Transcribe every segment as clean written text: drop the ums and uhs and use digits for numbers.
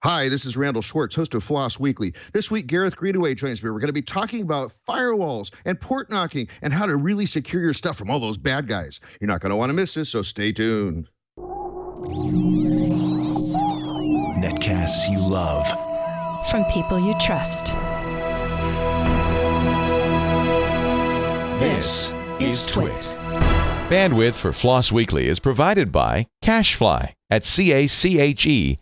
Hi, this is Randall Schwartz, host of Floss Weekly. This week, Gareth Greenaway joins me. We're going to be talking about firewalls and port knocking and how to really secure your stuff from all those bad guys. You're not going to want to miss this, so stay tuned. Netcasts you love. From people you trust. This is Twit. Bandwidth for Floss Weekly is provided by CacheFly at CacheFly.com.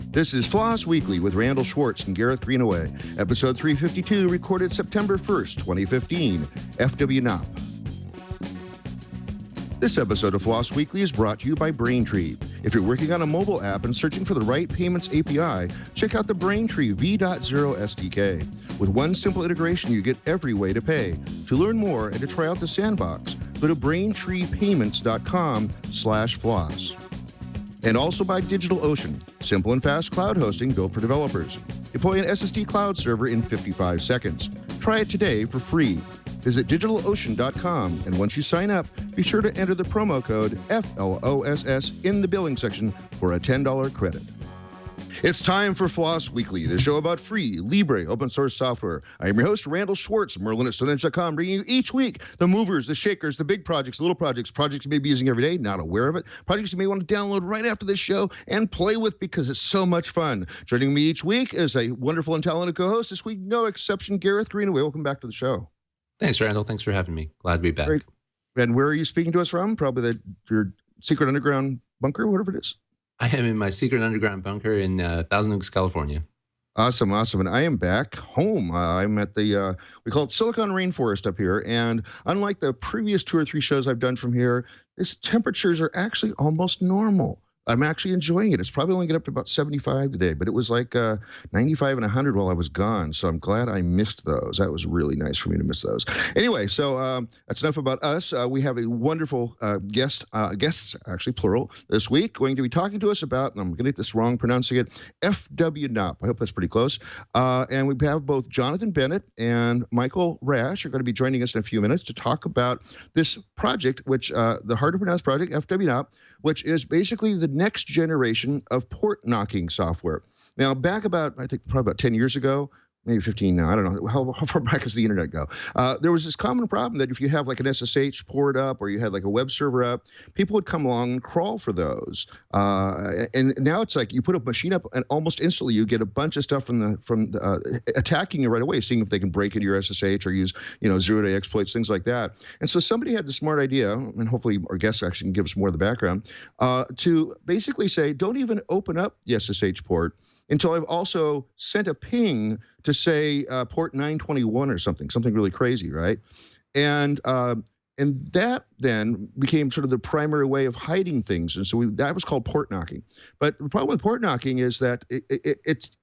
This is Floss Weekly with Randall Schwartz and Gareth Greenaway. Episode 352, recorded September 1st, 2015, FWKNOP. This episode of Floss Weekly is brought to you by Braintree. If you're working on a mobile app and searching for the right payments API, check out the Braintree V.0 SDK. With one simple integration, you get every way to pay. To learn more and to try out the sandbox, go to braintreepayments.com/floss. And also by DigitalOcean, simple and fast cloud hosting built for developers. Deploy an SSD cloud server in 55 seconds. Try it today for free. Visit DigitalOcean.com, and once you sign up, be sure to enter the promo code FLOSS in the billing section for a $10 credit. It's time for Floss Weekly, the show about free, libre, open source software. I am your host, Randall Schwartz, Merlin at Stonehenge.com, bringing you each week the movers, the shakers, the big projects, the little projects, projects you may be using every day, not aware of it, projects you may want to download right after this show and play with because it's so much fun. Joining me each week is a wonderful and talented co-host. This week, no exception, Gareth Greenaway. Welcome back to the show. Thanks, Randall. Thanks for having me. Glad to be back. Great. And where are you speaking to us from? Probably your secret underground bunker, whatever it is. I am in my secret underground bunker in Thousand Oaks, California. Awesome, awesome. And I am back home. I'm at the, we call it Silicon Rainforest up here. And unlike the previous 2 or 3 shows I've done from here, its temperatures are actually almost normal. I'm actually enjoying it. It's probably only get up to about 75 today, but it was like 95 and 100 while I was gone. So I'm glad I missed those. That was really nice for me to miss those. Anyway, so that's enough about us. We have a wonderful guests, actually plural, this week, going to be talking to us about, and I'm going to get this wrong pronouncing it, FWKNOP. I hope that's pretty close. And we have both Jonathan Bennett and Michael Rash are going to be joining us in a few minutes to talk about this project, which the hard to pronounce project, FWKNOP, which is basically the next generation of port knocking software. Now, back about, I think probably about 10 years ago, maybe 15 now, I don't know, how far back does the internet go? There was this common problem that if you have like an SSH port up or you had like a web server up, people would come along and crawl for those. And now it's like you put a machine up and almost instantly you get a bunch of stuff from attacking you right away, seeing if they can break into your SSH or use, zero-day exploits, things like that. And so somebody had the smart idea, and hopefully our guests actually can give us more of the background, to basically say, don't even open up the SSH port until I've also sent a ping to say port 921 or something really crazy, right? And that then became sort of the primary way of hiding things. And so that was called port knocking. But the problem with port knocking is that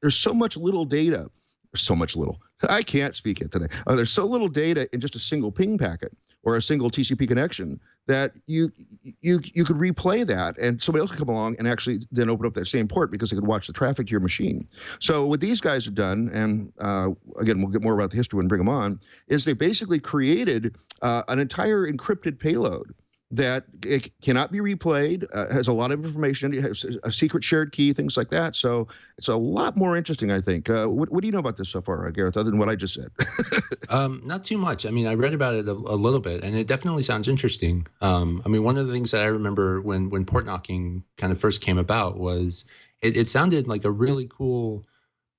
there's so much little data, so much little. I can't speak it today. There's so little data in just a single ping packet or a single TCP connection that you could replay that and somebody else could come along and actually then open up that same port because they could watch the traffic to your machine. So what these guys have done, and again, we'll get more about the history and bring them on, is they basically created an entire encrypted payload that it cannot be replayed, has a lot of information, it has a secret shared key, things like that. So it's a lot more interesting, I think. What do you know about this so far, Gareth, other than what I just said? Not too much. I mean, I read about it a little bit, and it definitely sounds interesting. I mean, one of the things that I remember when port knocking kind of first came about was it sounded like a really cool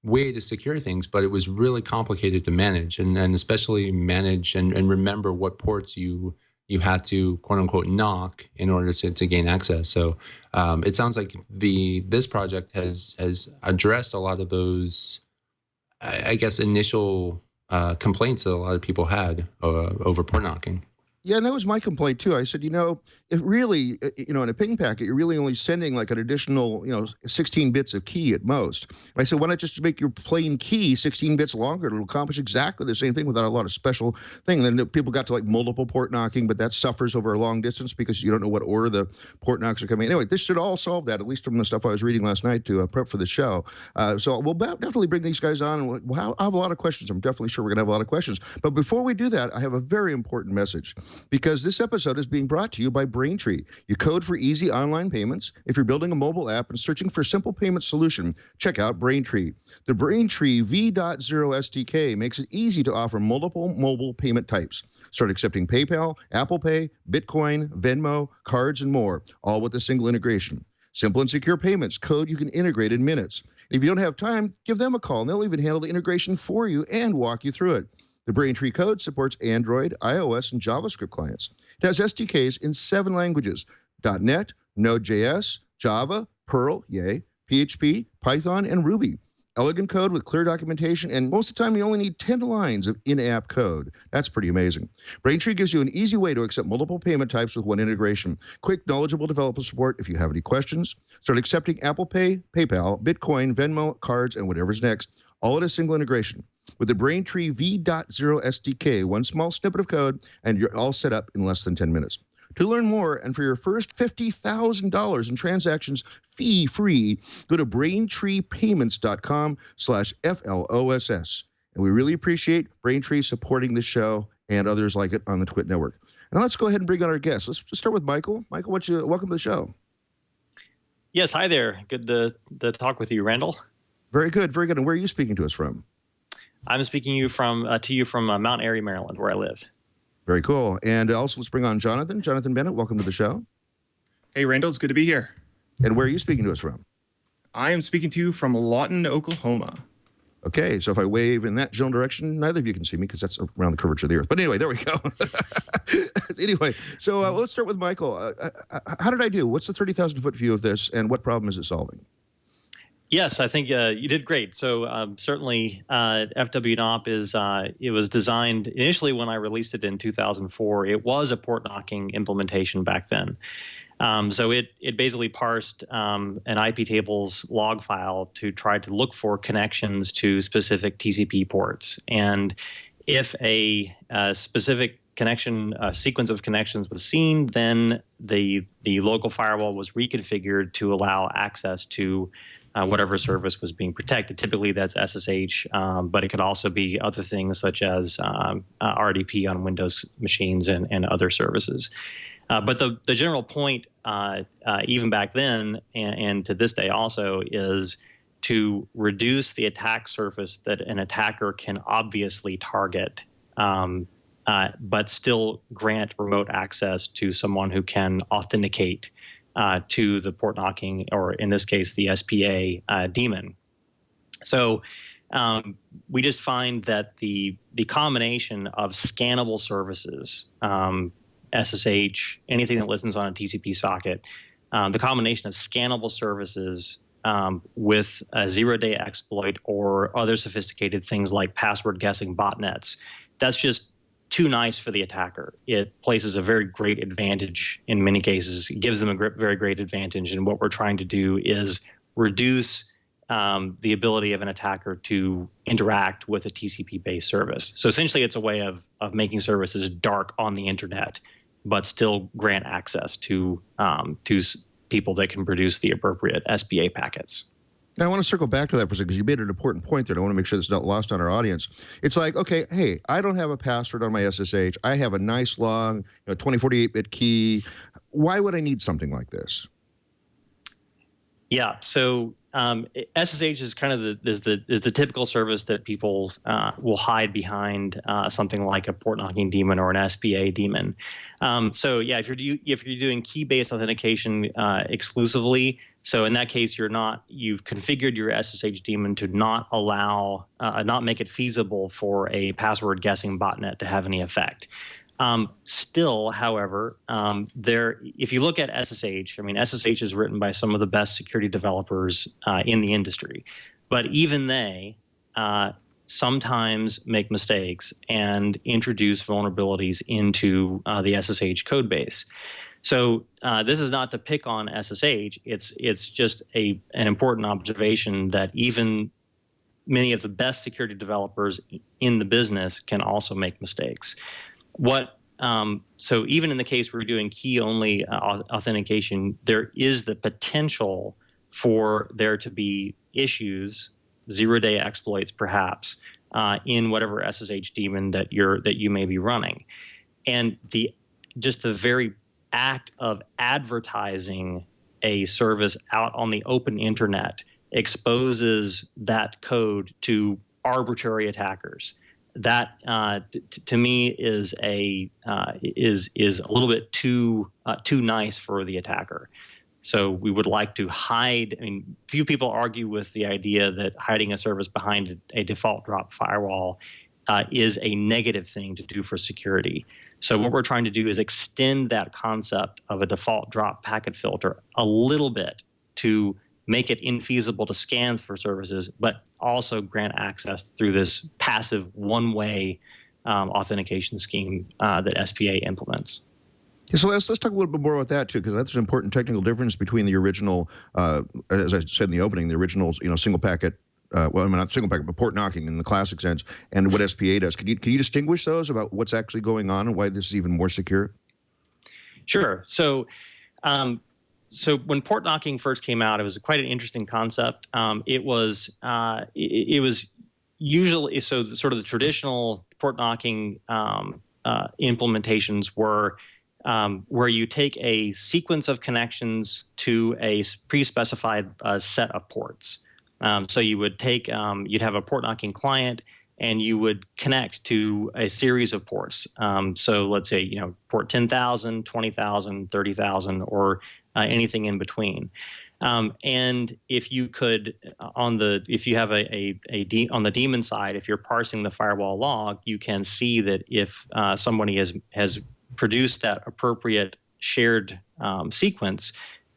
way to secure things, but it was really complicated to manage, and especially manage and remember what ports you had to quote unquote knock in order to gain access. So it sounds like this project has addressed a lot of those, I guess, initial complaints that a lot of people had over port knocking. Yeah, and that was my complaint too. I said, it really, in a ping packet, you're really only sending like an additional, 16 bits of key at most. And I said, why not just make your plain key 16 bits longer? It'll accomplish exactly the same thing without a lot of special thing. And then people got to like multiple port knocking, but that suffers over a long distance because you don't know what order the port knocks are coming. Anyway, this should all solve that, at least from the stuff I was reading last night to prep for the show. So we'll definitely bring these guys on. And we'll have a lot of questions. I'm definitely sure we're going to have a lot of questions. But before we do that, I have a very important message. because this episode is being brought to you by Braintree. You code for easy online payments. If you're building a mobile app and searching for a simple payment solution, check out Braintree. The Braintree V.0 SDK makes it easy to offer multiple mobile payment types. Start accepting PayPal, Apple Pay, Bitcoin, Venmo, cards, and more, all with a single integration. Simple and secure payments, code you can integrate in minutes. If you don't have time, give them a call, and they'll even handle the integration for you and walk you through it. The Braintree code supports Android, iOS, and JavaScript clients. It has SDKs in 7 languages: .NET, Node.js, Java, Perl, yay, PHP, Python, and Ruby. Elegant code with clear documentation, and most of the time you only need 10 lines of in-app code. That's pretty amazing. Braintree gives you an easy way to accept multiple payment types with one integration. Quick, knowledgeable developer support if you have any questions. Start accepting Apple Pay, PayPal, Bitcoin, Venmo, cards, and whatever's next, all in a single integration. With the Braintree V.0 SDK, one small snippet of code, and you're all set up in less than 10 minutes. To learn more, and for your first $50,000 in transactions fee-free, go to braintreepayments.com/FLOSS. And we really appreciate Braintree supporting this show and others like it on the Twit Network. Now let's go ahead and bring on our guests. Let's start with Michael. Michael, welcome to the show. Yes, hi there. Good to talk with you, Randall. Very good, very good. And where are you speaking to us from? I'm speaking to you from Mount Airy, Maryland, where I live. Very cool. And also let's bring on Jonathan. Jonathan Bennett, welcome to the show. Hey, Randall, it's good to be here. And where are you speaking to us from? I am speaking to you from Lawton, Oklahoma. Okay, so if I wave in that general direction, neither of you can see me because that's around the curvature of the Earth. But anyway, there we go. Anyway, so let's start with Michael. How did I do? What's the 30,000-foot view of this, and what problem is it solving? Yes, I think you did great. So certainly FWKNOP it was designed initially when I released it in 2004. It was a port knocking implementation back then. So it basically parsed an IP tables log file to try to look for connections to specific TCP ports. And if a specific connection sequence of connections was seen, then the local firewall was reconfigured to allow access to whatever service was being protected. Typically that's SSH, but it could also be other things such as RDP on Windows machines and other services. But the general point, even back then and to this day also, is to reduce the attack surface that an attacker can obviously target, but still grant remote access to someone who can authenticate to the port knocking, or in this case, the SPA daemon. So we just find that the combination of scannable services, SSH, anything that listens on a TCP socket, the combination of scannable services with a zero-day exploit or other sophisticated things like password guessing botnets, that's just too nice for the attacker. It places a very great advantage in many cases. It gives them a very great advantage. And what we're trying to do is reduce the ability of an attacker to interact with a TCP-based service. So essentially, it's a way of making services dark on the internet, but still grant access to people that can produce the appropriate SPA packets. Now, I want to circle back to that for a second because you made an important point there. I want to make sure that's not lost on our audience. It's like, okay, hey, I don't have a password on my SSH. I have a nice long 2048-bit key. Why would I need something like this? Yeah, so SSH is kind of the typical service that people will hide behind something like a port knocking daemon or an SPA daemon. So yeah, if you're doing key-based authentication exclusively, so in that case you've configured your SSH daemon to not allow not make it feasible for a password guessing botnet to have any effect. Still, however, if you look at SSH, I mean, SSH is written by some of the best security developers in the industry, but even they sometimes make mistakes and introduce vulnerabilities into the SSH code base. So this is not to pick on SSH. It's just an important observation that even many of the best security developers in the business can also make mistakes. So even in the case where we're doing key-only authentication, there is the potential for there to be issues, zero-day exploits perhaps, in whatever SSH daemon that you may be running. And the just the very act of advertising a service out on the open internet exposes that code to arbitrary attackers. That to me is a little bit too nice for the attacker. So we would like to hide. I mean, few people argue with the idea that hiding a service behind a default drop firewall is a negative thing to do for security. So what we're trying to do is extend that concept of a default drop packet filter a little bit to make it infeasible to scan for services, but also grant access through this passive one-way authentication scheme that SPA implements. Yeah, so let's talk a little bit more about that too, because that's an important technical difference between the original, as I said in the opening, the original single packet. Well, I mean, not single packet, but port knocking in the classic sense, and what SPA does. Can you distinguish those about what's actually going on and why this is even more secure? Sure. So, so when port knocking first came out, it was quite an interesting concept. It was usually sort of the traditional port knocking implementations were where you take a sequence of connections to a pre-specified set of ports. So you would take, you'd have a port knocking client, and you would connect to a series of ports. So let's say, port 10,000, 20,000, 30,000, or anything in between. And if you could, if you have on the daemon side, if you're parsing the firewall log, you can see that if somebody has produced that appropriate shared sequence,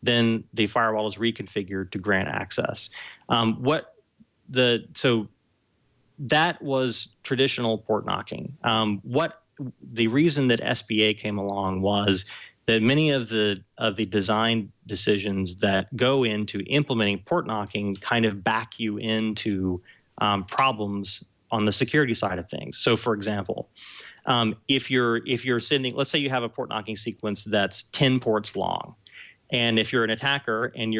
then the firewall is reconfigured to grant access. So that was traditional port knocking. What the reason that SPA came along was that many of the design decisions that go into implementing port knocking kind of back you into problems on the security side of things. So, for example, if you're sending, let's say you have a port knocking sequence that's 10 ports long. And if you're an attacker and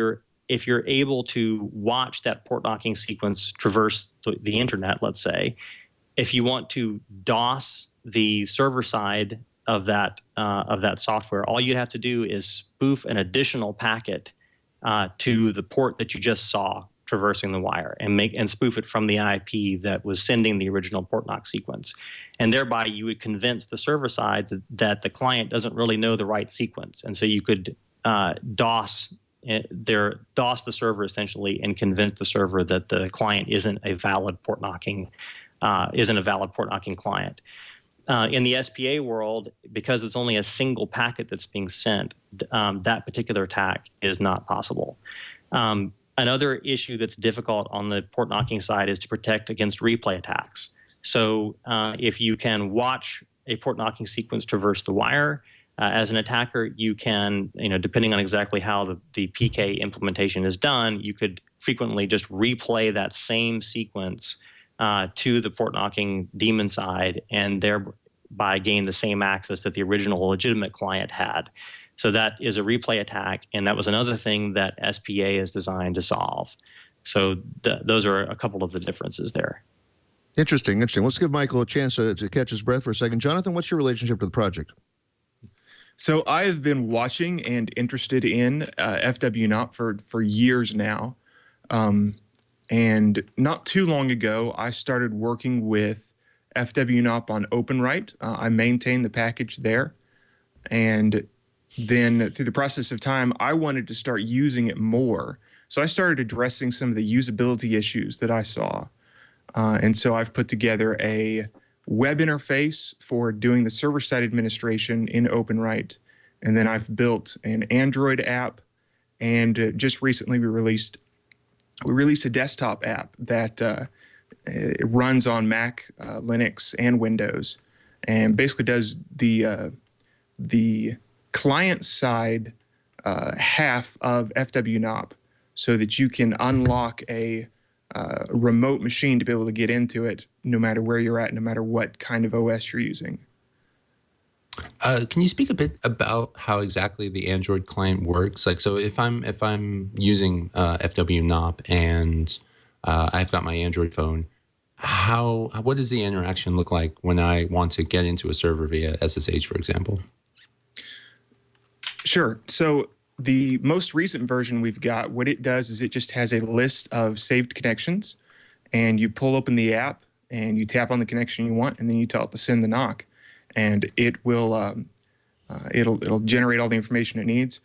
if you're able to watch that port knocking sequence traverse the internet, let's say, if you want to DOS the server side of that software, all you have to do is spoof an additional packet to the port that you just saw traversing the wire, and spoof it from the IP that was sending the original port knock sequence. And thereby you would convince the server side that the client doesn't really know the right sequence. And so you could DOS the server essentially and convince the server that the client isn't a valid port knocking client. In the SPA world, because it's only a single packet that's being sent, that particular attack is not possible. Another issue that's difficult on the port knocking side is to protect against replay attacks. So if you can watch a port knocking sequence traverse the wire, as an attacker, you can, depending on exactly how the PK implementation is done, you could frequently just replay that same sequence to the port knocking daemon side and thereby gain the same access that the original legitimate client had. So that is a replay attack, and that was another thing that SPA is designed to solve. So those are a couple of the differences there. Interesting. Let's give Michael a chance to catch his breath for a second. Jonathan, what's your relationship to the project? So I have been watching and interested in FWKNOP for years now. And not too long ago, I started working with FWKNOP on OpenWrite. I maintain the package there. And then through the process of time, I wanted to start using it more. So I started addressing some of the usability issues that I saw. And so I've put together a web interface for doing the server-side administration in OpenWrite. And then I've built an Android app, and just recently we released a desktop app that it runs on Mac, Linux, and Windows, and basically does the client-side half of FWKNOP, so that you can unlock a remote machine to be able to get into it no matter where you're at, no matter what kind of OS you're using. Can you speak a bit about how exactly the Android client works? Like, so if I'm using FWKNOP and I've got my Android phone, what does the interaction look like when I want to get into a server via SSH, for example? Sure. So the most recent version we've got, what it does is it just has a list of saved connections, and you pull open the app and you tap on the connection you want, and then you tell it to send the knock, and it will it'll generate all the information it needs.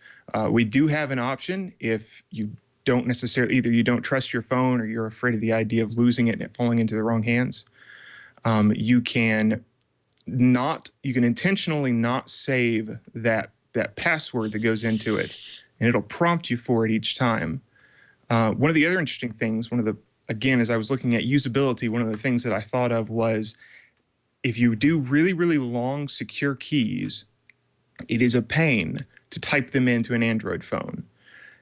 We do have an option if you don't necessarily, either you don't trust your phone or you're afraid of the idea of losing it and it falling into the wrong hands. You can intentionally not save that password that goes into it, and it'll prompt you for it each time. One of the other interesting things, again, as I was looking at usability, one of the things that I thought of was if you do really, really long secure keys, it is a pain to type them into an Android phone.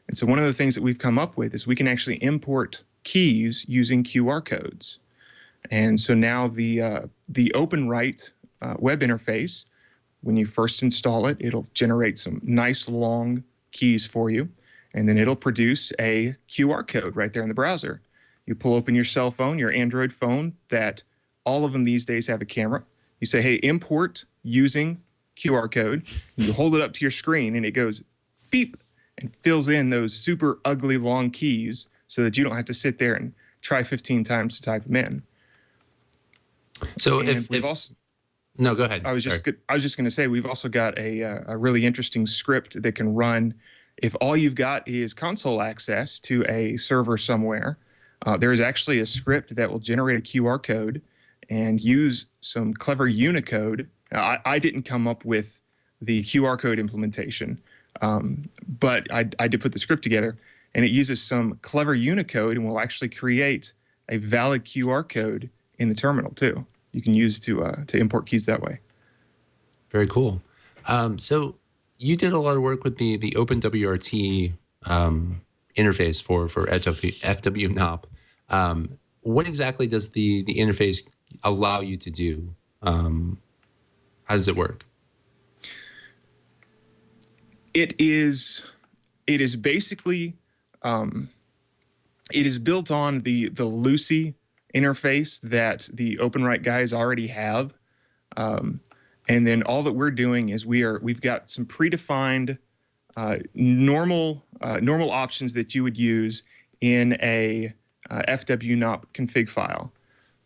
And so one of the things that we've come up with is we can actually import keys using QR codes. And so now the OpenWrite web interface, when you first install it, it'll generate some nice long keys for you, and then it'll produce a QR code right there in the browser. You pull open your cell phone, your Android phone, that all of them these days have a camera. You say, hey, import using QR code. You hold it up to your screen, and it goes beep and fills in those super ugly long keys so that you don't have to sit there and try 15 times to type them in. So no, go ahead. I was just going to say, we've also got a really interesting script that can run if all you've got is console access to a server somewhere. There is actually a script that will generate a QR code and use some clever Unicode. I didn't come up with the QR code implementation, but I did put the script together, and it uses some clever Unicode and will actually create a valid QR code in the terminal too. You can use to import keys that way. Very cool. So you did a lot of work with the OpenWRT interface for FWKNOP. What exactly does the interface allow you to do? How does it work? It is basically it is built on the Lucy interface that the OpenWrite guys already have, and then all that we're doing is we've got some predefined normal options that you would use in a FWKNOP config file,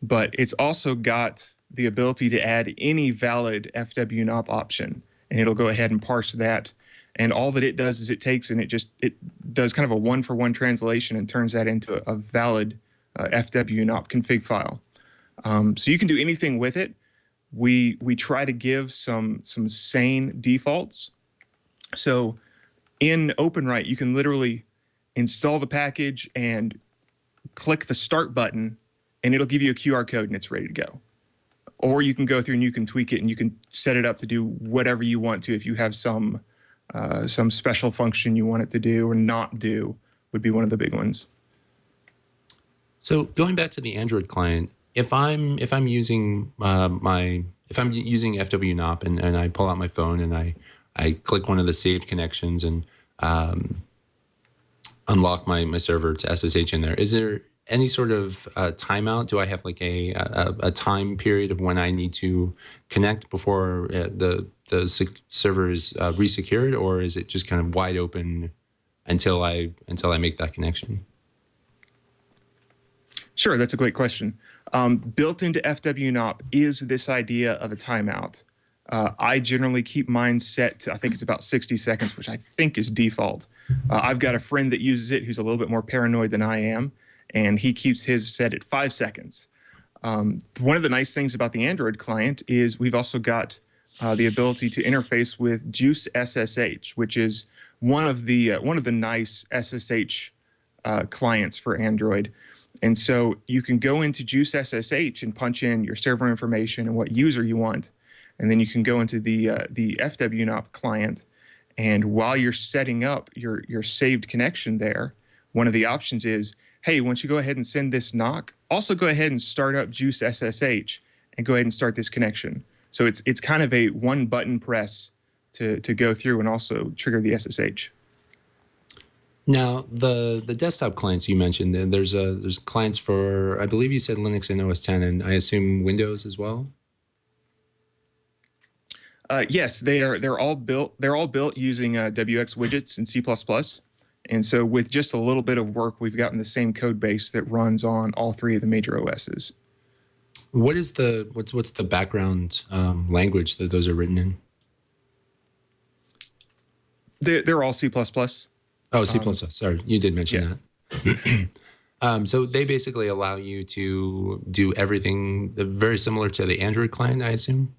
but it's also got the ability to add any valid FWKNOP option, and it'll go ahead and parse that. And all that it does is it takes and it does kind of a one-for-one translation and turns that into a valid FWKNOP config file. So you can do anything with it. We try to give some sane defaults. So in OpenWrite, you can literally install the package and click the start button, and it'll give you a QR code and it's ready to go. Or you can go through and you can tweak it and you can set it up to do whatever you want to. If you have some special function you want it to do or not do, would be one of the big ones. So going back to the Android client, if I'm using FWKNOP and I pull out my phone and I click one of the saved connections and unlock my server to SSH in there, is there any sort of timeout? Do I have like a time period of when I need to connect before the server is resecured, or is it just kind of wide open until I make that connection? Sure, that's a great question. Built into FWKNOP is this idea of a timeout. I generally keep mine set to, I think it's about 60 seconds, which I think is default. I've got a friend that uses it who's a little bit more paranoid than I am, and he keeps his set at 5 seconds. One of the nice things about the Android client is we've also got the ability to interface with Juice SSH, which is one of the nice SSH clients for Android. And so you can go into Juice SSH and punch in your server information and what user you want, and then you can go into the FWKNOP client. And while you're setting up your saved connection there, one of the options is, hey, once you go ahead and send this knock, also go ahead and start up Juice SSH and go ahead and start this connection. So it's kind of a one button press to go through and also trigger the SSH. Now, the desktop clients you mentioned, there's clients for, I believe you said Linux and OS X, and I assume Windows as well? Yes, they are. They're all built. They're all built using WX widgets in C++. And so with just a little bit of work, we've gotten the same code base that runs on all three of the major OSs. What is what's the background language that those are written in? They're all C++. Oh, C++. Sorry, you did mention that. So they basically allow you to do everything very similar to the Android client, I assume?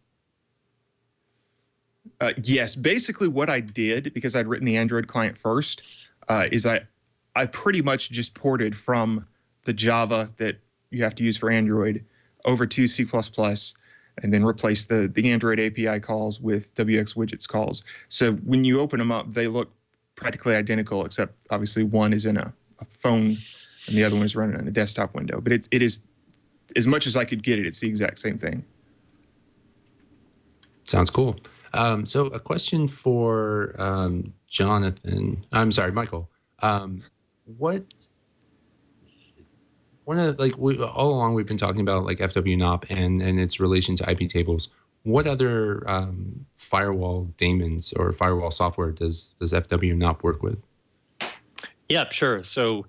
Yes, basically what I did, because I'd written the Android client first, is I pretty much just ported from the Java that you have to use for Android over to C++, and then replaced the Android API calls with WX widgets calls. So when you open them up, they look practically identical, except obviously one is in a phone and the other one is running on a desktop window. But it is, as much as I could get it, it's the exact same thing. Sounds cool. So a question for Jonathan. I'm sorry, Michael. One of all along we've been talking about like FWKNOP and its relation to IP tables. What other firewall daemons or firewall software does FWKNOP work with? Yeah, sure. So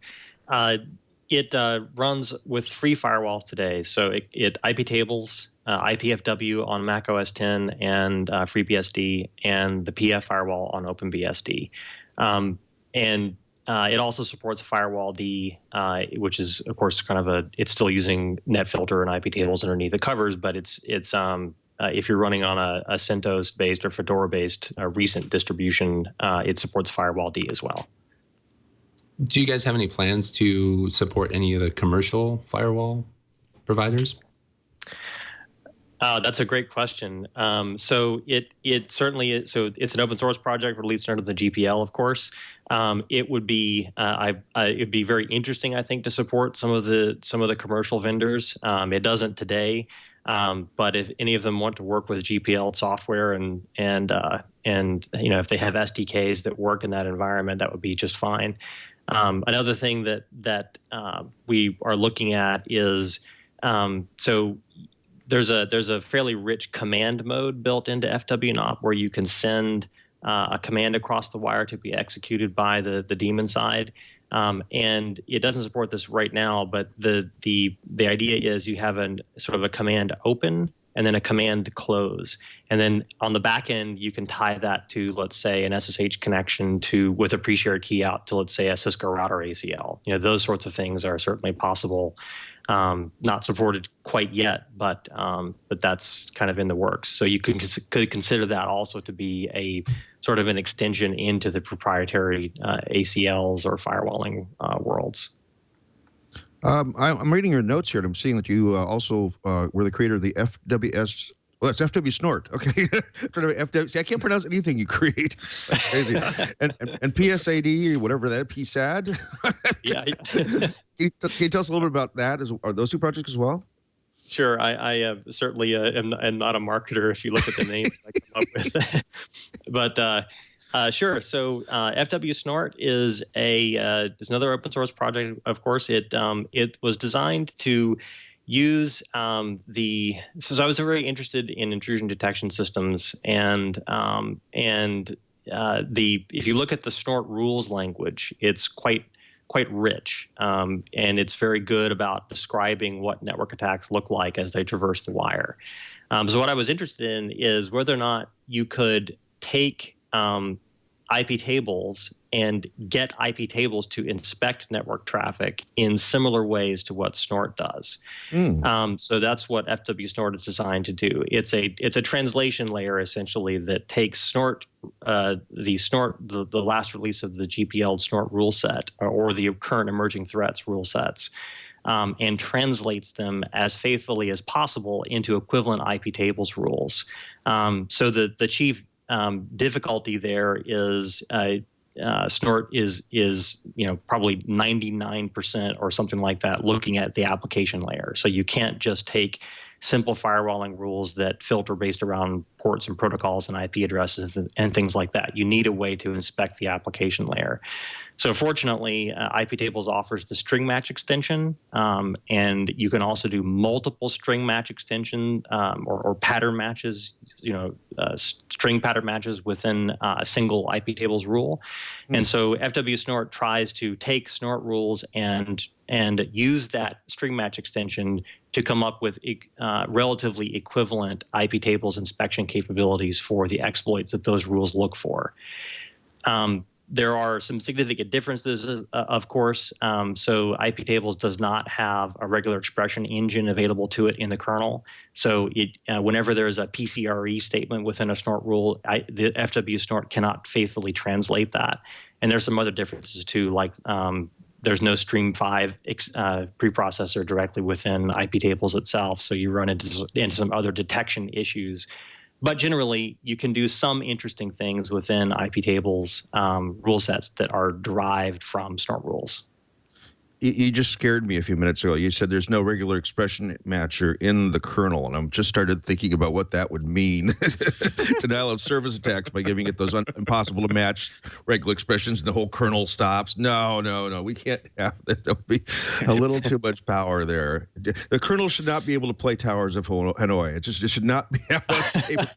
it runs with free firewalls today. So it IP tables, IPFW on Mac OS X and FreeBSD, and the PF firewall on OpenBSD. And it also supports Firewall D, which is, of course, kind of it's still using NetFilter and IP tables underneath the covers, but it's if you're running on a CentOS-based or Fedora-based recent distribution, it supports Firewall D as well. Do you guys have any plans to support any of the commercial firewall providers? That's a great question. So it certainly is. So it's an open source project released under the GPL, of course. It would be it'd be very interesting, I think, to support some of the commercial vendors. It doesn't today, but if any of them want to work with GPL software and if they have SDKs that work in that environment, that would be just fine. Another thing that we are looking at is so. There's a fairly rich command mode built into FWKNOP where you can send a command across the wire to be executed by the daemon side, and it doesn't support this right now. But the idea is you have sort of a command open and then a command close, and then on the back end you can tie that to, let's say, an SSH connection with a pre-shared key out to, let's say, a Cisco router ACL. Those sorts of things are certainly possible. Not supported quite yet, but that's kind of in the works. So you could consider that also to be a sort of an extension into the proprietary ACLs or firewalling worlds. I'm reading your notes here, and I'm seeing that you also were the creator of the FWS. Well, that's FW-Snort. Okay. See, I can't pronounce anything you create. It's crazy. and PSAD, whatever that, PSAD. Yeah. Can you tell us a little bit about that? Are those two projects as well? Sure. I certainly am not a marketer if you look at the names I come up with. But sure. So FW-Snort is another open source project. Of course, it was designed to use so I was very interested in intrusion detection systems, and if you look at the Snort rules language, it's quite rich, and it's very good about describing what network attacks look like as they traverse the wire. So what I was interested in is whether or not you could take IP tables and get IP tables to inspect network traffic in similar ways to what Snort does. So that's what FW-Snort is designed to do. It's a translation layer essentially that takes Snort, the last release of the GPL Snort rule set or the current emerging threats rule sets, and translates them as faithfully as possible into equivalent IP tables rules. So the chief difficulty there is Snort is probably 99% or something like that looking at the application layer. So you can't just take simple firewalling rules that filter based around ports and protocols and IP addresses and things like that. You need a way to inspect the application layer. So fortunately, IP tables offers the string match extension, and you can also do multiple string match extension or pattern matches, string pattern matches within a single IP tables rule. And so Fwsnort tries to take Snort rules and use that string match extension to come up with relatively equivalent IP tables inspection capabilities for the exploits that those rules look for. There are some significant differences, of course. So IP tables does not have a regular expression engine available to it in the kernel. So whenever there is a PCRE statement within a Snort rule, the Fwsnort cannot faithfully translate that. And there's some other differences too, like there's no Stream 5 preprocessor directly within IP tables itself. So you run into some other detection issues. But generally, you can do some interesting things within IP tables rule sets that are derived from Snort rules. You just scared me a few minutes ago. You said there's no regular expression matcher in the kernel, and I just started thinking about what that would mean. Denial of service attacks by giving it those impossible to match regular expressions, and the whole kernel stops. No, we can't have that. That would be a little too much power there. The kernel should not be able to play Towers of Hanoi. It should not be able to.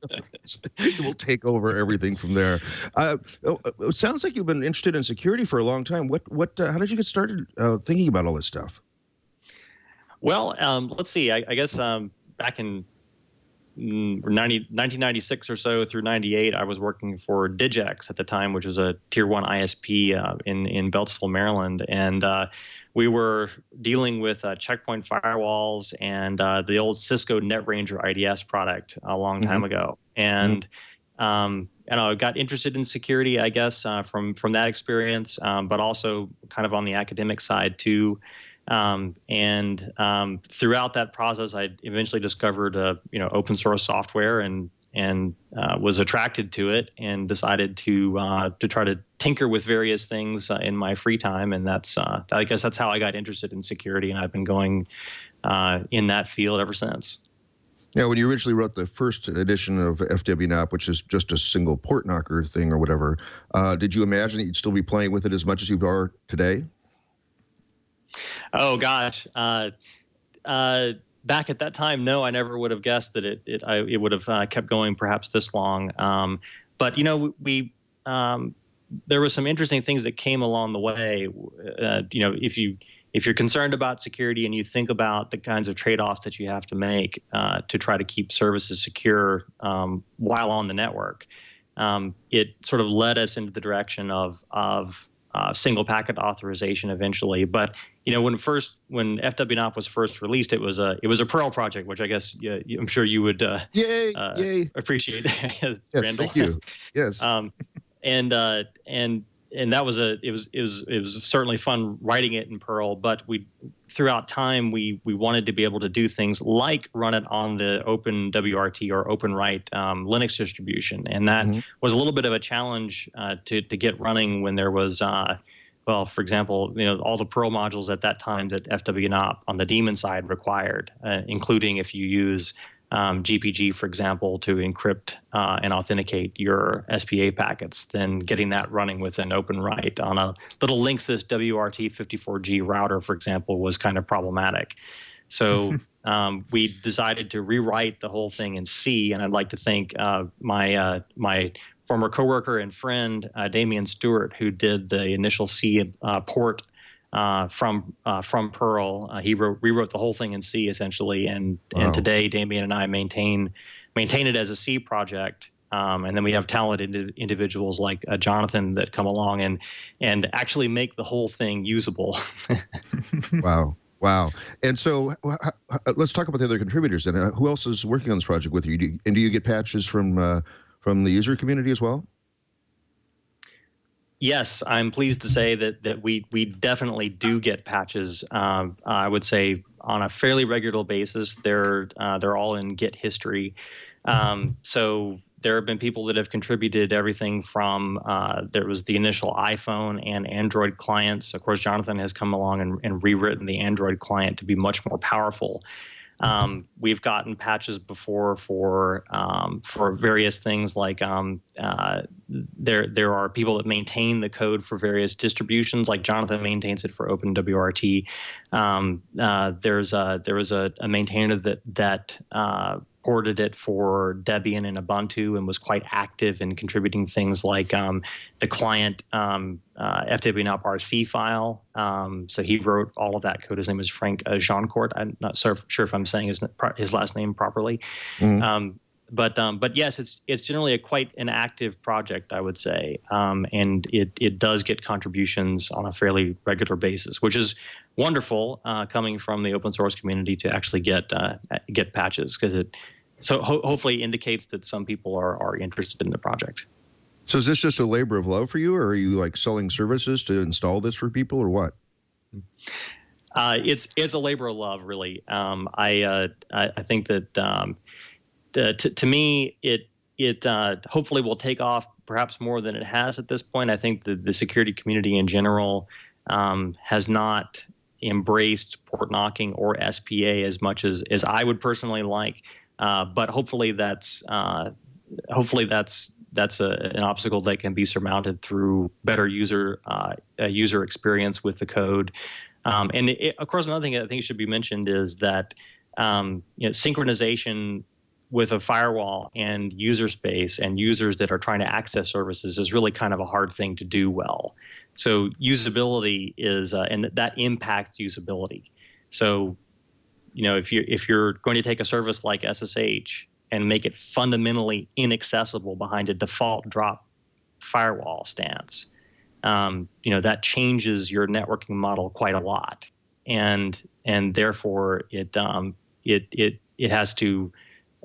It will take over everything from there. It sounds like you've been interested in security for a long time. How did you get started thinking about all this stuff? Well, let's see. I guess back in 1996 or so through 98, I was working for Digex at the time, which was a tier 1 ISP in Beltsville, Maryland. And we were dealing with checkpoint firewalls and the old Cisco NetRanger IDS product a long time ago. And I got interested in security, I guess, from that experience, but also kind of on the academic side too. Throughout that process, I eventually discovered open source software and was attracted to it and decided to try to tinker with various things in my free time. And I guess that's how I got interested in security, and I've been going in that field ever since. Now, when you originally wrote the first edition of FWKNOP, which is just a single port knocker thing or whatever, did you imagine that you'd still be playing with it as much as you are today? Oh, gosh. Back at that time, no, I never would have guessed that it would have kept going perhaps this long. But, there were some interesting things that came along the way. If you're concerned about security and you think about the kinds of trade-offs that you have to make to try to keep services secure while on the network, it sort of led us into the direction of single packet authorization eventually. But when FWKNOP was first released, it was a Perl project, which I guess I'm sure you would yay appreciate. Yes, Randall. thank you. Yes. And that was it was certainly fun writing it in Perl, but throughout time we wanted to be able to do things like run it on the Open WRT or OpenWrite Linux distribution, and that was a little bit of a challenge to get running when there was for example, all the Perl modules at that time that FWKNOP on the daemon side required, including if you use GPG, for example, to encrypt and authenticate your SPA packets, then getting that running within OpenWrite on a little Linksys WRT54G router, for example, was kind of problematic. So we decided to rewrite the whole thing in C, and I'd like to thank my former coworker and friend, Damian Stewart, who did the initial C port from Perl. He rewrote the whole thing in C essentially, and today Damian and I maintain it as a C project. And then we have talented individuals like Jonathan that come along and actually make the whole thing usable. Wow. And so let's talk about the other contributors. And who else is working on this project with you? Do you get patches from the user community as well? Yes, I'm pleased to say that we definitely do get patches. I would say on a fairly regular basis. They're all in Git history. So there have been people that have contributed everything from there was the initial iPhone and Android clients. Of course, Jonathan has come along and rewritten the Android client to be much more powerful. We've gotten patches before for various things like there are people that maintain the code for various distributions, like Jonathan maintains it for OpenWRT. There was a maintainer that ported it for Debian and Ubuntu and was quite active in contributing things like the client FWKNOP RC file. So he wrote all of that code. His name is Frank Jeancourt. I'm not sure if I'm saying his last name properly. But yes, it's generally quite an active project, I would say, and it does get contributions on a fairly regular basis, which is wonderful coming from the open source community to actually get patches, because it hopefully indicates that some people are interested in the project. So is this just a labor of love for you, or are you like selling services to install this for people, or what? It's a labor of love, really. I think that to me it hopefully will take off perhaps more than it has at this point. I think the security community in general has not embraced port knocking or SPA as much as I would personally like. But hopefully that's an obstacle that can be surmounted through better user experience with the code. And of course, another thing that I think should be mentioned is that synchronization with a firewall and user space and users that are trying to access services is really kind of a hard thing to do well. So usability is, and that impacts usability. So, if you're going to take a service like SSH and make it fundamentally inaccessible behind a default drop firewall stance, that changes your networking model quite a lot, and therefore it has to.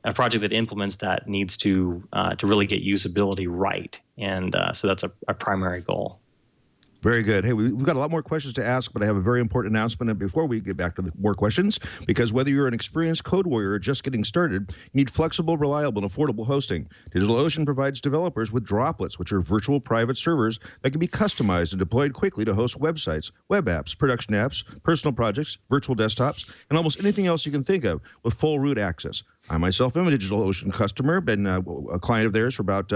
A project that implements that needs to really get usability right, and so that's a primary goal. Very good. Hey, we've got a lot more questions to ask, but I have a very important announcement before we get back to the more questions, because whether you're an experienced code warrior or just getting started, you need flexible, reliable, and affordable hosting. DigitalOcean provides developers with droplets, which are virtual private servers that can be customized and deployed quickly to host websites, web apps, production apps, personal projects, virtual desktops, and almost anything else you can think of with full root access. I myself am a DigitalOcean customer, been a client of theirs for about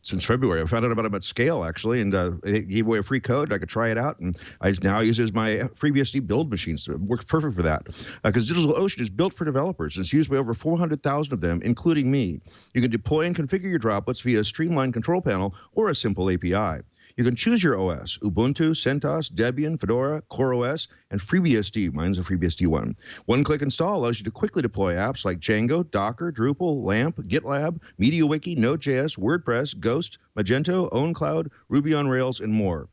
since February. I found out about Scale, actually, and they gave away a free code. I could try it out, and I now use it as my FreeBSD build machine. So it works perfect for that, because DigitalOcean is built for developers. It's used by over 400,000 of them, including me. You can deploy and configure your droplets via a streamlined control panel or a simple API. You can choose your OS: Ubuntu, CentOS, Debian, Fedora, CoreOS, and FreeBSD. Mine's a FreeBSD one. One-click install allows you to quickly deploy apps like Django, Docker, Drupal, LAMP, GitLab, MediaWiki, Node.js, WordPress, Ghost, Magento, OwnCloud, Ruby on Rails, and more.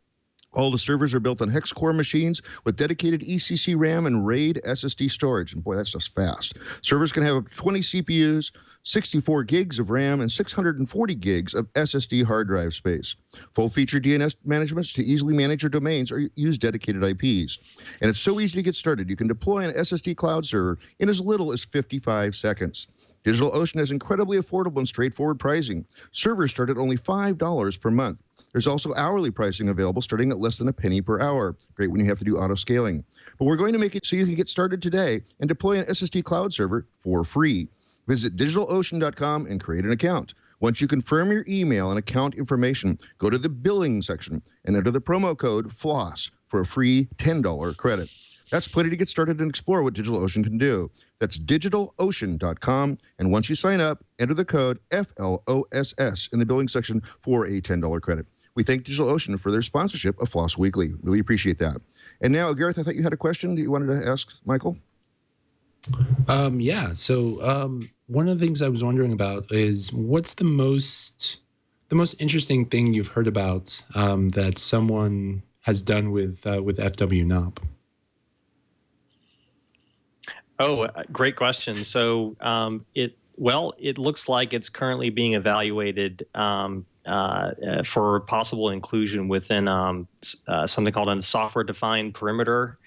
All the servers are built on hex-core machines with dedicated ECC RAM and RAID SSD storage. And boy, that stuff's fast. Servers can have 20 CPUs, 64 gigs of RAM, and 640 gigs of SSD hard drive space. Full-feature DNS managements to easily manage your domains or use dedicated IPs. And it's so easy to get started. You can deploy an SSD cloud server in as little as 55 seconds. DigitalOcean has incredibly affordable and straightforward pricing. Servers start at only $5 per month. There's also hourly pricing available starting at less than a penny per hour. Great when you have to do auto scaling. But we're going to make it so you can get started today and deploy an SSD cloud server for free. Visit DigitalOcean.com and create an account. Once you confirm your email and account information, go to the billing section and enter the promo code FLOSS for a free $10 credit. That's plenty to get started and explore what DigitalOcean can do. That's DigitalOcean.com, and once you sign up, enter the code FLOSS in the billing section for a $10 credit. We thank DigitalOcean for their sponsorship of Floss Weekly. Really appreciate that. And now, Gareth, I thought you had a question that you wanted to ask Michael? Yeah. So one of the things I was wondering about is what's the most interesting thing you've heard about that someone has done with FWKNOP? Oh, great question. So it looks like it's currently being evaluated for possible inclusion within something called a software-defined perimeter.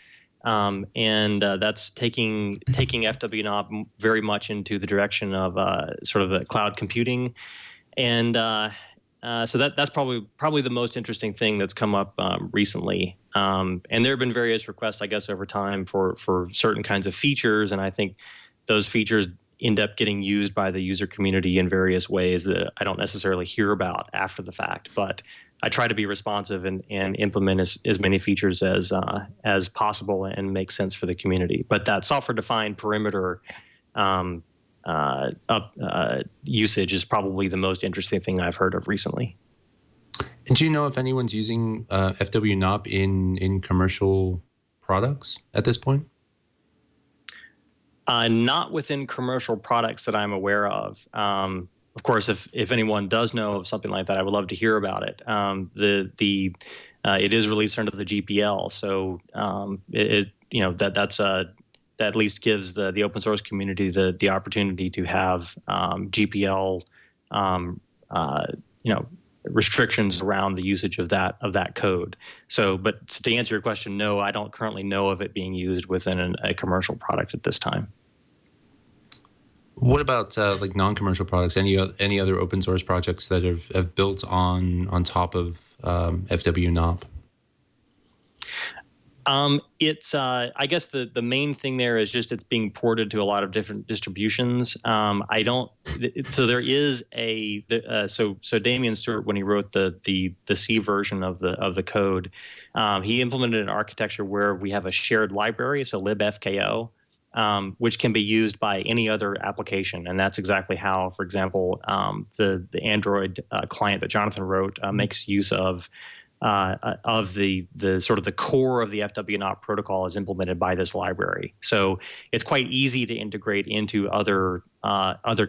And that's taking FWKNOP very much into the direction of sort of the cloud computing. And So that's probably the most interesting thing that's come up recently. And there have been various requests, I guess, over time for certain kinds of features, and I think those features end up getting used by the user community in various ways that I don't necessarily hear about after the fact. But I try to be responsive and implement as many features as possible and make sense for the community. But that software-defined perimeter usage is probably the most interesting thing I've heard of recently. And do you know if anyone's using FWKNOP in commercial products at this point? Not within commercial products that I'm aware of. Of course, if anyone does know of something like that, I would love to hear about it. It is released under the GPL, so that at least gives the open source community the opportunity to have GPL restrictions around the usage of that code. So, but to answer your question, no, I don't currently know of it being used within a commercial product at this time. What about like non-commercial products? Any other open source projects that have built on top of FWKNOP? It's I guess the main thing there is just it's being ported to a lot of different distributions. So there is so Damian Stewart, when he wrote the C version of the code, he implemented an architecture where we have a shared library, so libfko, which can be used by any other application, and that's exactly how, for example, the Android client that Jonathan wrote makes use of the sort of the core of the FWKNOP protocol is implemented by this library. So it's quite easy to integrate into other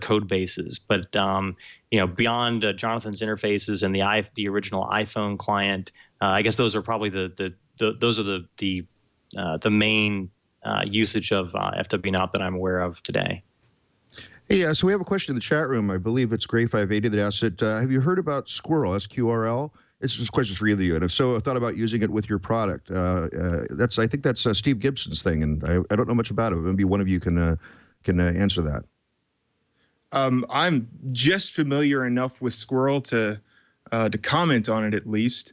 code bases. But beyond Jonathan's interfaces and the original iPhone client, I guess those are probably the main usage of FWKNOP that I'm aware of today. Hey, so we have a question in the chat room. I believe it's Gray580 that asked it. Have you heard about Squirrel, SQRL? It's just a question for either of you. And if so, I thought about using it with your product. I think that's Steve Gibson's thing, and I don't know much about it. Maybe one of you can answer that. I'm just familiar enough with Squirrel to comment on it at least.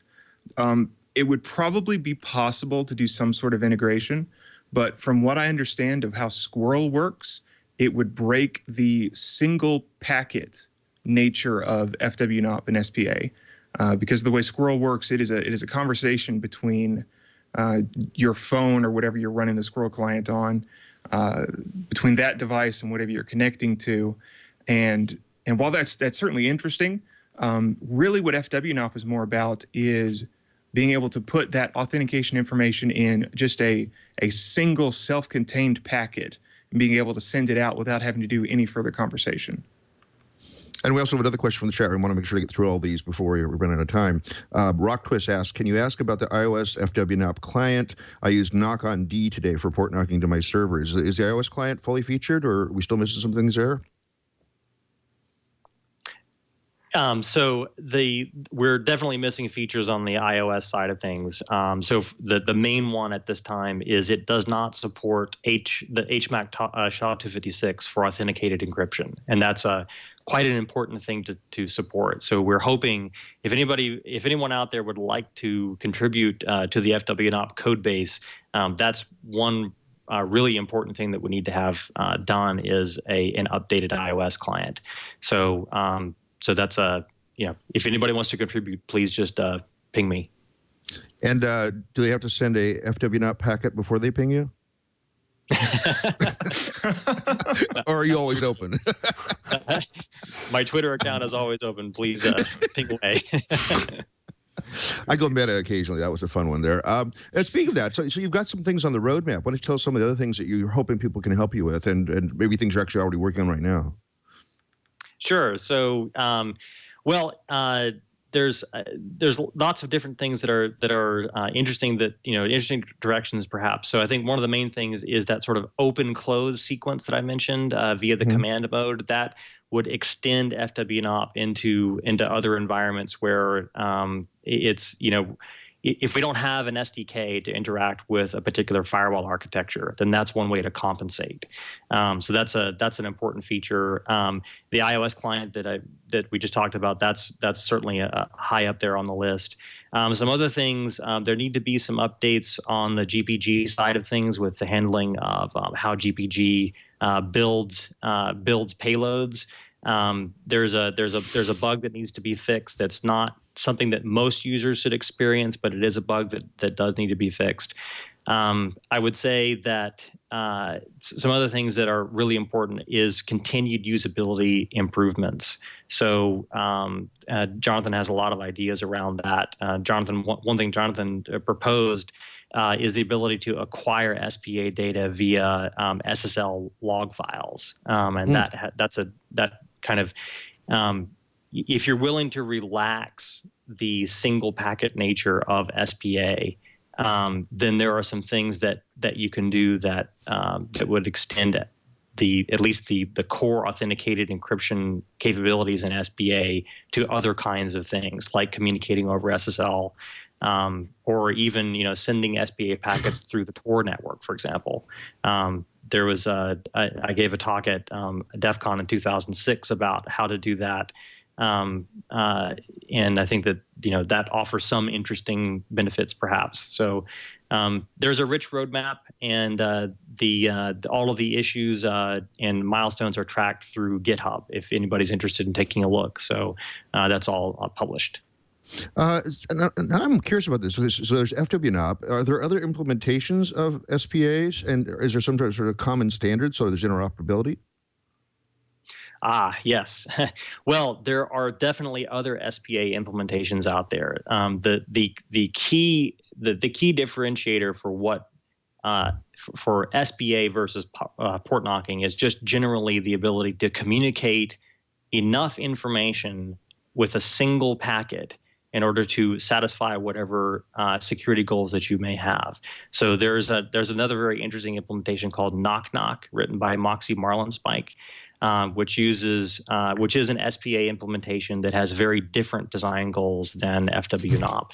It would probably be possible to do some sort of integration, but from what I understand of how Squirrel works, it would break the single packet nature of FWKNOP and SPA. Because the way Squirrel works, it is a conversation between your phone or whatever you're running the Squirrel client on, between that device and whatever you're connecting to, and while that's certainly interesting, really what FWKNOP is more about is being able to put that authentication information in just a single self-contained packet and being able to send it out without having to do any further conversation. And we also have another question from the chat room. I want to make sure to get through all these before we run out of time. Rock Twist asks, can you ask about the iOS FWKNOP client? I used knock on D today for port knocking to my servers. Is the iOS client fully featured, or are we still missing some things there? So we're definitely missing features on the iOS side of things. So the main one at this time is it does not support the HMAC SHA-256 for authenticated encryption, and that's quite an important thing to support. So we're hoping if anyone out there would like to contribute to the FWKNOP code base, that's one really important thing that we need to have done is an updated iOS client. So so that's if anybody wants to contribute, please just ping me. And do they have to send a FWKNOP packet before they ping you? Or are you always open? My Twitter account is always open. Please ping away. I go meta occasionally. That was a fun one there. And speaking of that, so you've got some things on the roadmap. Why don't you tell us some of the other things that you're hoping people can help you with, and maybe things you're actually already working on right now? Sure. So, there's lots of different things that are interesting, interesting directions perhaps. So I think one of the main things is that sort of open close sequence that I mentioned via the command mode that would extend FWKNOP into other environments where it's if we don't have an SDK to interact with a particular firewall architecture, then that's one way to compensate. So that's an important feature. The iOS client that we just talked about, that's certainly high up there on the list. Some other things, there need to be some updates on the GPG side of things with the handling of how GPG builds payloads. There's a bug that needs to be fixed. That's not something that most users should experience, but it is a bug that does need to be fixed. I would say that some other things that are really important is continued usability improvements. So Jonathan has a lot of ideas around that. One thing Jonathan proposed is the ability to acquire SPA data via SSL log files, and that kind of if you're willing to relax the single packet nature of SPA, then there are some things that you can do that would extend at least the core authenticated encryption capabilities in SPA to other kinds of things, like communicating over SSL, or even sending SPA packets through the Tor network, for example. There was I gave a talk at DEF CON in 2006 about how to do that. And I think that that offers some interesting benefits, perhaps. So there's a rich roadmap, and all of the issues and milestones are tracked through GitHub if anybody's interested in taking a look. So that's all published. Now I'm curious about this. So there's FWKNOP. Are there other implementations of SPAs, and is there some sort of common standard so there's interoperability? Yes. Well, there are definitely other SPA implementations out there. The key differentiator for what for SPA versus port knocking is just generally the ability to communicate enough information with a single packet in order to satisfy whatever security goals that you may have. So there's another very interesting implementation called Knock Knock, written by Moxie Marlinspike, which is an SPA implementation that has very different design goals than FWKNOP.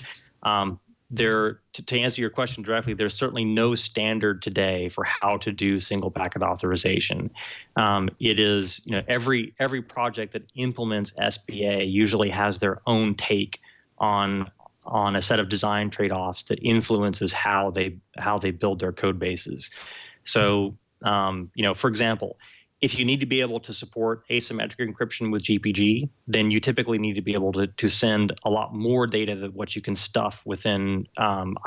To answer your question directly, there's certainly no standard today for how to do single packet authorization. It is, every project that implements SPA usually has their own take on a set of design trade-offs that influences how they build their code bases. So, for example, if you need to be able to support asymmetric encryption with GPG, then you typically need to be able to send a lot more data than what you can stuff within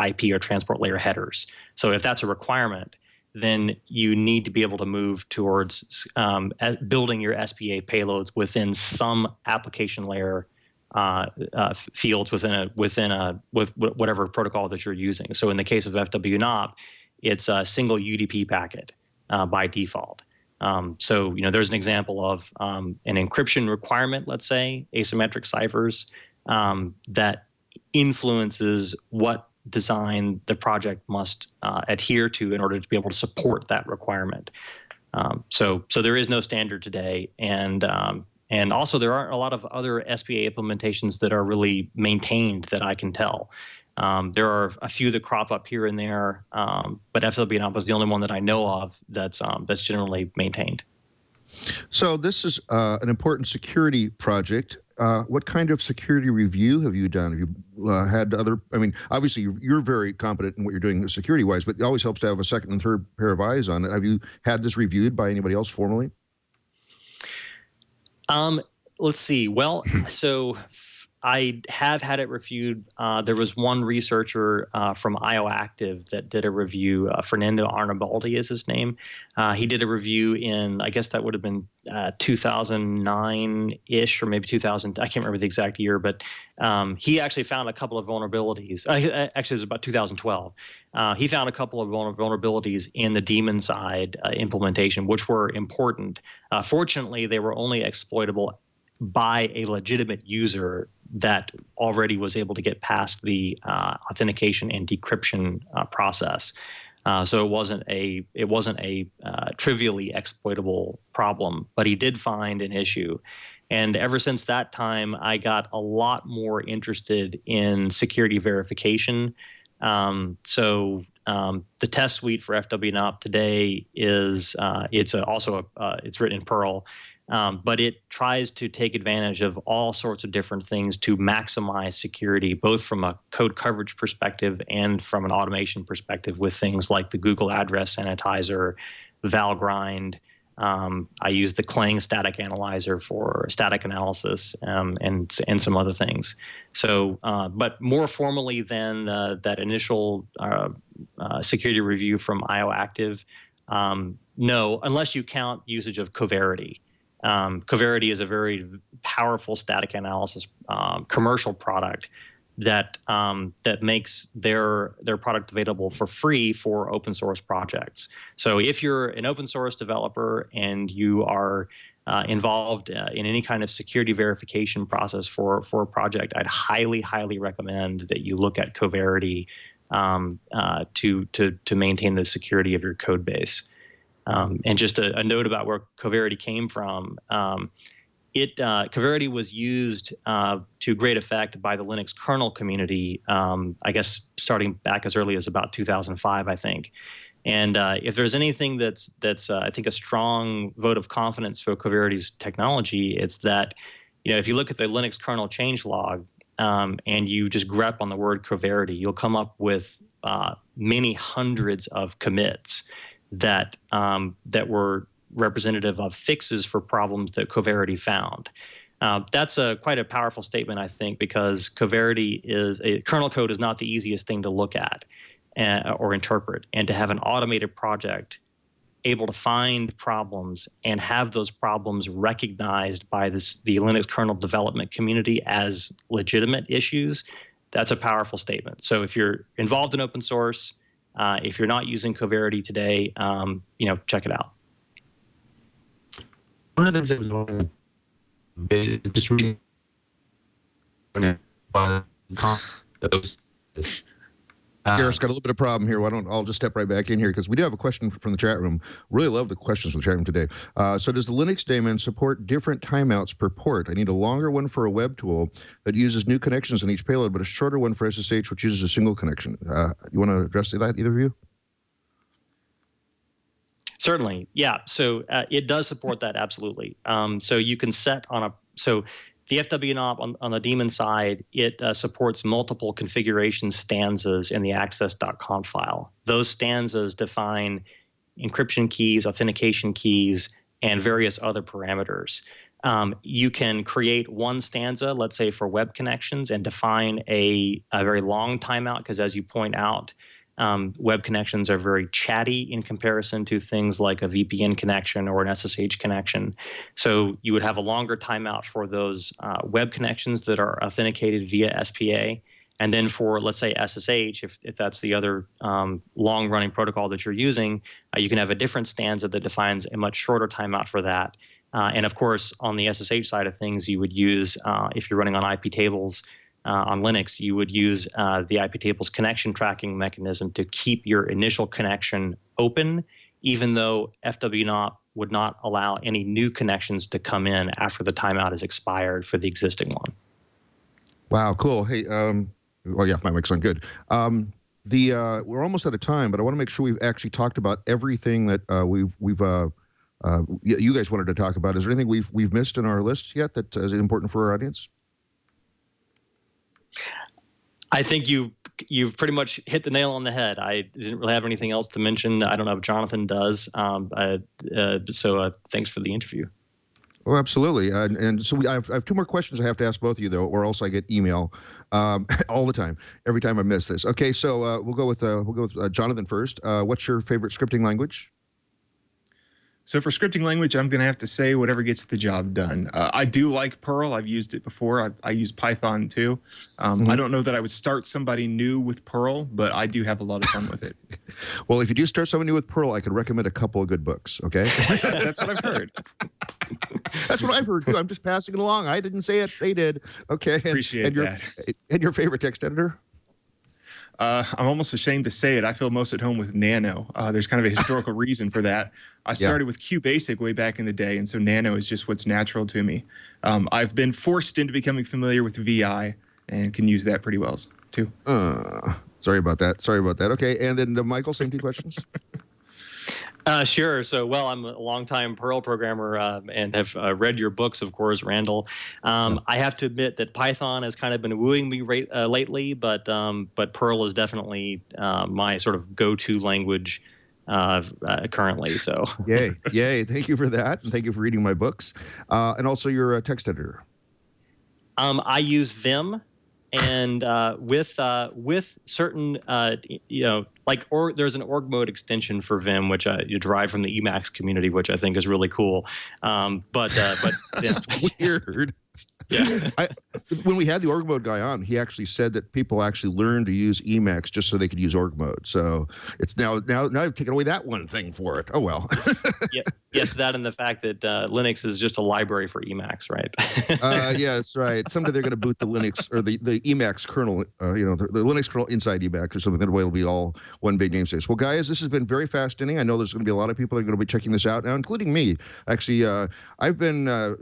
IP or transport layer headers. So if that's a requirement, then you need to be able to move towards building your SPA payloads within some application layer fields with whatever protocol that you're using. So in the case of FWKNOP, it's a single UDP packet by default. So there's an example of an encryption requirement, let's say, asymmetric ciphers, that influences what design the project must adhere to in order to be able to support that requirement. So there is no standard today, and also there aren't a lot of other SPA implementations that are really maintained that I can tell. There are a few that crop up here and there, but FWKNOP is the only one that I know of that's generally maintained. So this is an important security project. What kind of security review have you done? Have you had other? I mean, obviously you're very competent in what you're doing security-wise, but it always helps to have a second and third pair of eyes on it. Have you had this reviewed by anybody else formally? Let's see. Well, so I have had it reviewed. There was one researcher from IOActive that did a review. Fernando Arnaboldi is his name. He did a review in, I guess that would have been 2009-ish or maybe 2000. I can't remember the exact year, but he actually found a couple of vulnerabilities. Actually, it was about 2012. He found a couple of vulnerabilities in the daemon side implementation, which were important. Fortunately, they were only exploitable by a legitimate user that already was able to get past the authentication and decryption process. So it wasn't a trivially exploitable problem, but he did find an issue. And ever since that time, I got a lot more interested in security verification. The test suite for FWKNOP today is it's written in Perl, but it tries to take advantage of all sorts of different things to maximize security, both from a code coverage perspective and from an automation perspective, with things like the Google Address Sanitizer, Valgrind. I use the Clang static analyzer for static analysis, and some other things. So, but more formally than that initial security review from IOActive, no, unless you count usage of Coverity. Coverity is a very powerful static analysis commercial product that makes their product available for free for open source projects. So if you're an open source developer and you are involved in any kind of security verification process for a project, I'd highly recommend that you look at Coverity to maintain the security of your code base. And just a note about where Coverity came from. Coverity was used to great effect by the Linux kernel community, I guess starting back as early as about 2005, I think. And if there's anything that's I think a strong vote of confidence for Coverity's technology, it's that, if you look at the Linux kernel changelog and you just grep on the word Coverity, you'll come up with many hundreds of commits that were representative of fixes for problems that Coverity found. That's quite a powerful statement, I think, because kernel code is not the easiest thing to look at or interpret, and to have an automated project able to find problems and have those problems recognized by the Linux kernel development community as legitimate issues, that's a powerful statement. So if you're involved in open source, if you're not using Coverity today, check it out. One of the things I was wondering, just reading Gareth's got a little bit of problem here. I'll just step right back in here because we do have a question from the chat room. Really love the questions from the chat room today. So does the Linux daemon support different timeouts per port? I need a longer one for a web tool that uses new connections on each payload, but a shorter one for SSH, which uses a single connection. You want to address that, either of you? Certainly, yeah. So it does support that, absolutely. So you can set the FWKNOP on the daemon side, it supports multiple configuration stanzas in the access.conf file. Those stanzas define encryption keys, authentication keys, and various other parameters. You can create one stanza, let's say for web connections, and define a very long timeout, because as you point out, web connections are very chatty in comparison to things like a VPN connection or an SSH connection. So you would have a longer timeout for those web connections that are authenticated via SPA. And then for, let's say, SSH, if that's the other long-running protocol that you're using, you can have a different stanza that defines a much shorter timeout for that. And of course, on the SSH side of things, you would use, if you're running on IP tables, on Linux, you would use the IP tables connection tracking mechanism to keep your initial connection open, even though FWKNOP would not allow any new connections to come in after the timeout is expired for the existing one. Wow, cool. Hey, well, yeah, my mic's on good. We're almost out of time, but I want to make sure we've actually talked about everything that you guys wanted to talk about. Is there anything we've missed in our list yet that is important for our audience? I think you've pretty much hit the nail on the head. I didn't really have anything else to mention. I don't know if Jonathan does. So thanks for the interview. Oh, absolutely. And so I have two more questions I have to ask both of you, though, or else I get email all the time, every time I miss this. Okay, so we'll go with Jonathan first. What's your favorite scripting language? So for scripting language, I'm going to have to say whatever gets the job done. I do like Perl. I've used it before. I use Python too. I don't know that I would start somebody new with Perl, but I do have a lot of fun with it. Well, if you do start somebody new with Perl, I could recommend a couple of good books, okay? That's what I've heard. That's what I've heard too. I'm just passing it along. I didn't say it. They did. Okay. Appreciate that. And your favorite text editor? I'm almost ashamed to say it. I feel most at home with Nano. There's kind of a historical reason for that. I started with QBasic way back in the day, and so Nano is just what's natural to me. I've been forced into becoming familiar with VI and can use that pretty well too. Sorry about that. Okay, and then Michael, same two questions. Sure. So, well, I'm a longtime Perl programmer and have read your books, of course, Randall. I have to admit that Python has kind of been wooing me lately, but Perl is definitely my sort of go-to language currently. So, yay! Thank you for that, and thank you for reading my books, and also your text editor. I use Vim. And with certain, there's an org mode extension for Vim, which you derive from the Emacs community, which I think is really cool. But That's weird. Yeah. When we had the org mode guy on, he actually said that people actually learned to use Emacs just so they could use org mode. So it's now I've taken away that one thing for it. Oh well. Yes, that and the fact that Linux is just a library for Emacs, right? Yeah, that's right. Someday they're going to boot the Linux or the Emacs kernel, the Linux kernel inside Emacs or something. That way it'll be all one big namespace. Well, guys, this has been very fascinating. I know there's going to be a lot of people that are going to be checking this out now, including me. Actually, I've been, I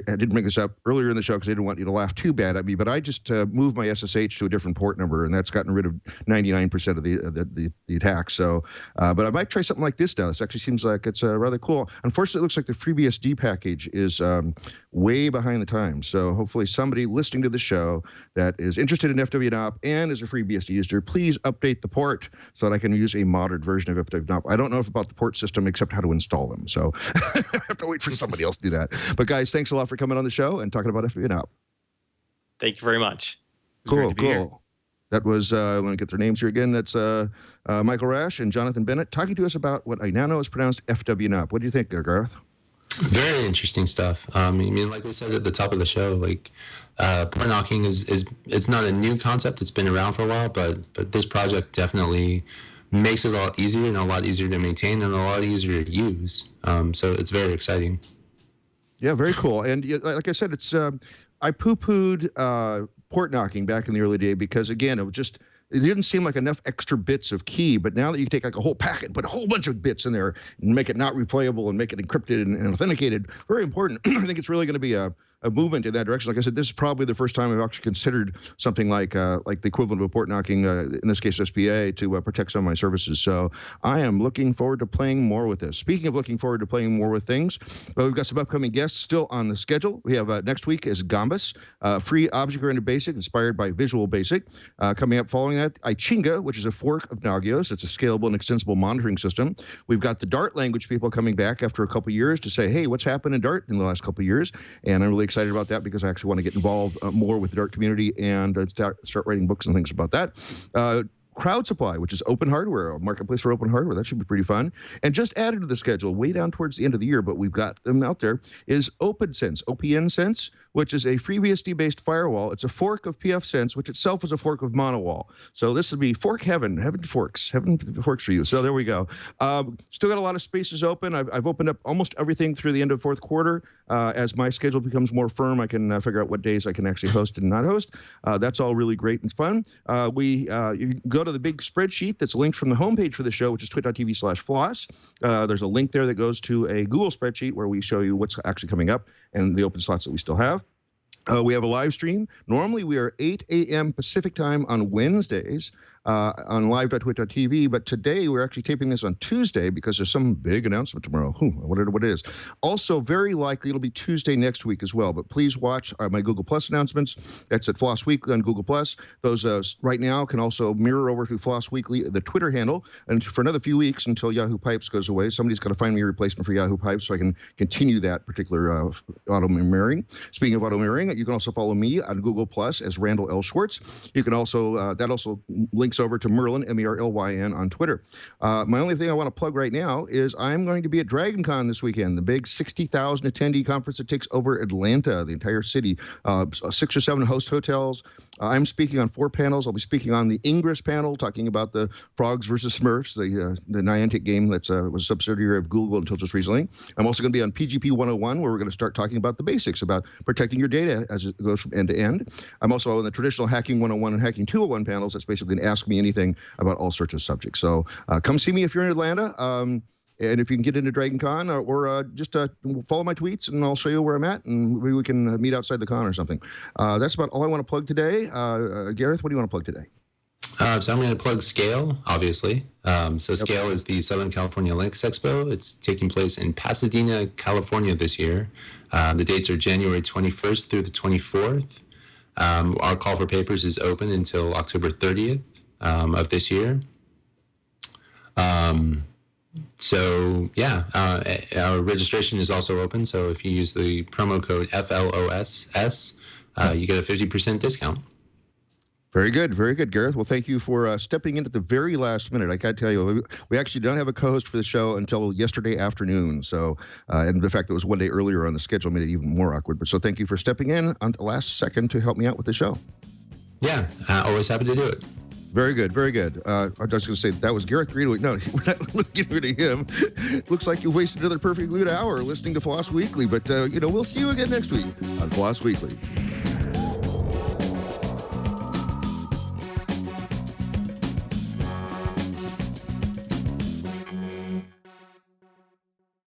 didn't bring this up earlier in the show because I didn't want you to laugh too bad at me, but I just moved my SSH to a different port number, and that's gotten rid of 99% of the attacks. So, but I might try something like this now. This actually seems like it's rather cool. Unfortunately, it looks like the FreeBSD package is way behind the times. So hopefully somebody listening to the show that is interested in FWKNOP and is a FreeBSD user, please update the port so that I can use a modern version of FWKNOP. I don't know about the port system except how to install them. So I have to wait for somebody else to do that. But guys, thanks a lot for coming on the show and talking about FWKNOP. Thank you very much. Cool. That was, let me get their names here again. That's Michael Rash and Jonathan Bennett talking to us about what I now know is pronounced FWKNOP. What do you think there, Garth? Very interesting stuff. I mean, like we said at the top of the show, like port knocking is it's not a new concept. It's been around for a while, but this project definitely makes it a lot easier and a lot easier to maintain and a lot easier to use. So it's very exciting. Yeah, very cool. And like I said, it's I poo-pooed port knocking back in the early day because, again, it didn't seem like enough extra bits of key. But now that you can take like a whole packet, put a whole bunch of bits in there and make it not replayable and make it encrypted and authenticated, very important. I think it's really going to be a movement in that direction. Like I said, this is probably the first time I've actually considered something like the equivalent of a port knocking, in this case SPA, to protect some of my services. So I am looking forward to playing more with this. Speaking of looking forward to playing more with things, we've got some upcoming guests still on the schedule. We have next week is Gambus, free object-oriented basic inspired by Visual Basic. Coming up following that, Ichinga, which is a fork of Nagios. It's a scalable and extensible monitoring system. We've got the Dart language people coming back after a couple years to say, hey, what's happened in Dart in the last couple years? And I'm really excited about that because I actually want to get involved more with the Dart community and start writing books and things about that. Crowd Supply, which is open hardware, a marketplace for open hardware. That should be pretty fun. And just added to the schedule, way down towards the end of the year, but we've got them out there, is OpenSense, OPNSense, which is a FreeBSD-based firewall. It's a fork of pfSense, which itself is a fork of Monowall. So this would be fork heaven forks for you. So there we go. Still got a lot of spaces open. I've opened up almost everything through the end of fourth quarter. As my schedule becomes more firm, I can figure out what days I can actually host and not host. That's all really great and fun. You can go to the big spreadsheet that's linked from the homepage for the show, which is twit.tv/floss. There's a link there that goes to a Google spreadsheet where we show you what's actually coming up and the open slots that we still have. We have a live stream. Normally, we are 8 a.m. Pacific time on Wednesdays on live.twit.tv, but today we're actually taping this on Tuesday because there's some big announcement tomorrow. What it is. Also, very likely it'll be Tuesday next week as well, but please watch my Google Plus announcements. That's at Floss Weekly on Google Plus. Those right now can also mirror over to Floss Weekly, the Twitter handle, and for another few weeks until Yahoo Pipes goes away. Somebody's got to find me a replacement for Yahoo Pipes so I can continue that particular auto mirroring. Speaking of auto mirroring, you can also follow me on Google Plus as Randall L. Schwartz. You can also, that also links links over to Merlin, Merlyn, on Twitter. My only thing I want to plug right now is I'm going to be at DragonCon this weekend, the big 60,000 attendee conference that takes over Atlanta, the entire city, 6 or 7 host hotels. I'm speaking on 4 panels. I'll be speaking on the Ingress panel, talking about the Frogs versus Smurfs, the Niantic game that was a subsidiary of Google until just recently. I'm also going to be on PGP 101, where we're going to start talking about the basics about protecting your data as it goes from end to end. I'm also on the traditional Hacking 101 and Hacking 201 panels. That's basically going to ask me anything about all sorts of subjects. So come see me if you're in Atlanta. And if you can get into DragonCon or just follow my tweets, and I'll show you where I'm at, and maybe we can meet outside the con or something. That's about all I want to plug today. Gareth, what do you want to plug today? So I'm going to plug Scale, obviously. Scale is the Southern California Linux Expo. It's taking place in Pasadena, California this year. The dates are January 21st through the 24th. Our call for papers is open until October 30th of this year. Our registration is also open. So if you use the promo code FLOSS, you get a 50% discount. Very good, Gareth. Well, thank you for stepping in at the very last minute. I got to tell you, we actually don't have a co-host for the show until yesterday afternoon. So, and the fact that it was one day earlier on the schedule made it even more awkward. But so thank you for stepping in on the last second to help me out with the show. Yeah, always happy to do it. Very good. I was going to say, that was Gareth Greenwood. No, we're not looking at him. Looks like you wasted another perfectly good hour listening to Floss Weekly. But, we'll see you again next week on Floss Weekly.